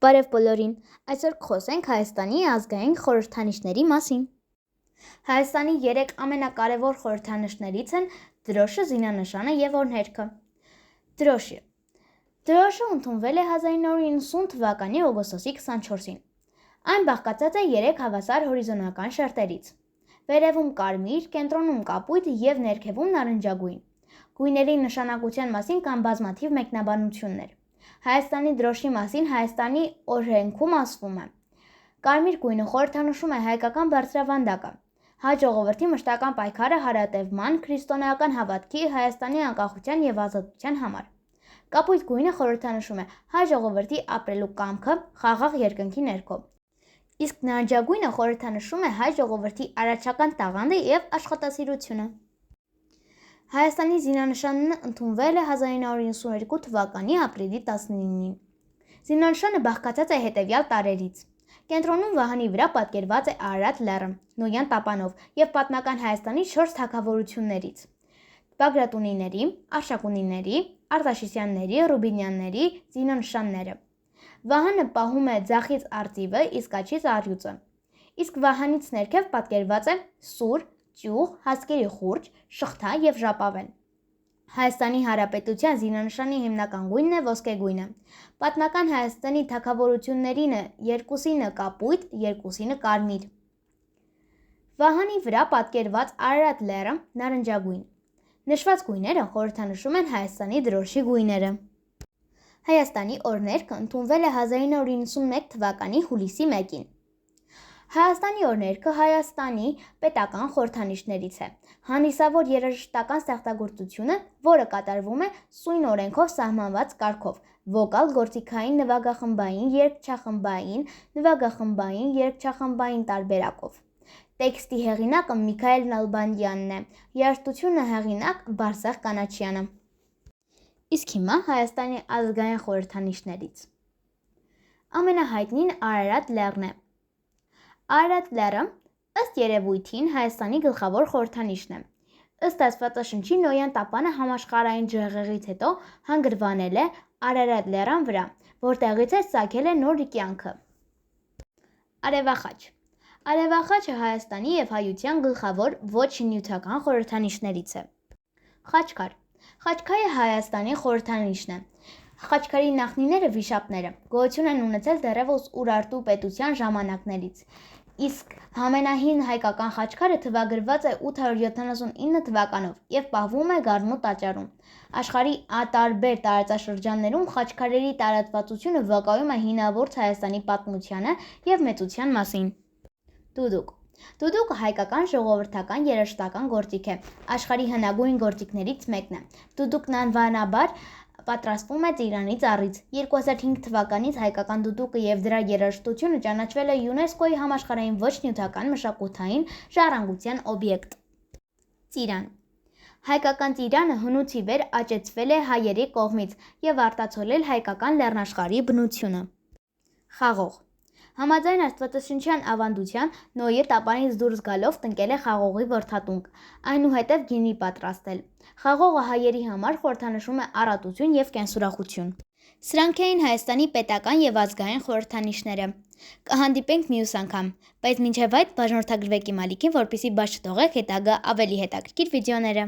Բարև բոլորին, այսօր կխոսենք Հայաստանի ազգային խորհրդանիշների մասին։ Հայաստանի 3 ամենակարևոր խորհրդանիշներից են դրոշը, զինանշանը և օրհներգը։ Դրոշը ընդունվել է 1990 թվականի օգոստոսի 24-ին։ Այն բաղկացած է 3 հավասար հորիզոնական շերտերից։ Վերևում կարմիր, կենտրոնում կապույտ և ներքևում նարնջագույն։ Գույների նշանակության մասին կան բազմաթիվ մեկնաբանություններ։ Հայաստանի դրոշի մասին Հայաստանի օրենքում ասվում է. կարմիր գույնը խորհրդանշում է հայկական բարձրավանդակը, հայ ժողովրդի մշտական պայքարը հարատևման, քրիստոնեական հավատքի, Հայաստանի անկախության և ազատության համար։ Կապույտ գույնը խորհրդանշում է հայ ժողովրդի ապրելու կամքը խաղաղ երկնքի ներքո։ Իսկ նարնջագույնը խորհրդանշում է հայ ժողովրդի առաջական տաղանդը և աշխատասիրությունը։ Հայաստանի զինանշանն ընդունվել է 1992 թվականի ապրիլի 19-ին։ Զինանշանը բաղկացած է հետևյալ տարրերից։ Կենտրոնում վահանի վրա պատկերված է Արարատ լեռը Նոյան տապանով և պատմական Հայաստանի 4 թագավորություններից՝ Բագրատունիների, Արշակունիների, Արտաշիսյանների, Ռուբինյանների զինանշանները։ Վահանը պահում է ձախից արծիվը, իսկ աջից առյուծը։ Իսկ վահանից ներքև պատկերված է սուր, ճյուղ, հասկերի խուրճ, շղթա և ժապավեն։ Հայաստանի Հանրապետության զինանշանի հիմնական գույնն է ոսկե գույնը։ Պատմական Հայաստանի թագավորություններին 2-ինը կապույտ, 2-ինը կարմիր։ Վահանի վրա պատկերված Արարատ լեռը նարնջագույն։ Նշված գույները խորհրդանշում են Հայաստանի դրոշի գույները։ Հայաստանի օրհներգը ընդունվել է 1991 թվականի հուլիսի 1-ին։ Հայաստանի օրհներգը Հայաստանի պետական խորհրդանիշներից է։ Հանդիսավոր երաժշտական ստեղծագործությունը, որը կատարվում է սույն օրենքով սահմանված կարգով՝ վոկալ, գործիքային, նվագախմբային, երգչախմբային, նվագախմբային, երգչախմբային տարբերակով։ Տեքստի հեղինակը Միքայել Նալբանդյանն է, երաժշտությունը հեղինակ Բարսեղ Կանաչյանը։ Իսկ հիմա Հայաստանի ազգային խորհրդանիշներից։ Ամենահայտնին Արարատ լեռն է։ Արարատ լեռը, ըստ երևույթին, Հայաստանի գլխավոր խորհրդանիշն է։ Ըստ Աստվածաշնչի Նոյան տապանը համաշխարհային ջրհեղեղից հետո հանգրվանել է Արարատ լեռան վրա, որտեղից էլ ծագել է նոր կյանքը։ Արևախաչ։ Արևախաչը Հայաստանի և հայության գլխավոր ոչ նյութական խորհրդանիշներից է։ Խաչքար։ Խաչքարը Հայաստանի խորհրդանիշն է։ Խաչքարի նախնիները վիշապները գոյություն են ունեցել դեռևս Ուրարտու պետության ժամանակներից, իսկ ամենահին հայկական խաչքարը թվագրված է 879 թվականով և պահվում է Գառնու տաճարում։ Աշխարհի տարբեր տարածաշրջաններում խաչքարերի տարածվածությունը վկայում է հինավուրց Հայաստանի պատմությանը և մեծության մասին։ Դուդուկ։ Դուդուկը հայկական ժողովրդական երաժշտական գործիք է, աշխարհի հնագույն գործիքներից մեկն է։ Դուդուկն անվանաբար պատրաստվում է ծիրանի ծառից։ 2005 թվականից հայկական դուդուկը և դրա երաժշտությունը ճանաչվել է ՅՈՒՆԵՍԿՕ-ի համաշխարհային ոչ նյութական մշակութային ժառանգության օբյեկտ։ Ծիրան։ Հայկական ծիրանը հնուց ի վեր աճեցվել է հայերի կողմից և արտացոլել հայկական լեռնաշխարհի բնությունը։ Խաղող։ Համաձայն աստվածաշնչյան ավանդության, Նոյը տապանից դուրս գալով տնկել է խաղողի որդատունկ, այնուհետև գինի պատրաստել։ Խաղողը հայերի համար խորհրդանշում է առատություն և կենսուրախություն։ Սրանք էին Հայաստանի պետական և ազգային խորհրդանիշները։ Կհանդիպենք մյուս անգամ, բայց մինչև այդ բաժանորդագրվեք իմ ալիքին, որպեսզի բաց չթողեք հետագա ավելի հետաքրքիր վիդեոները։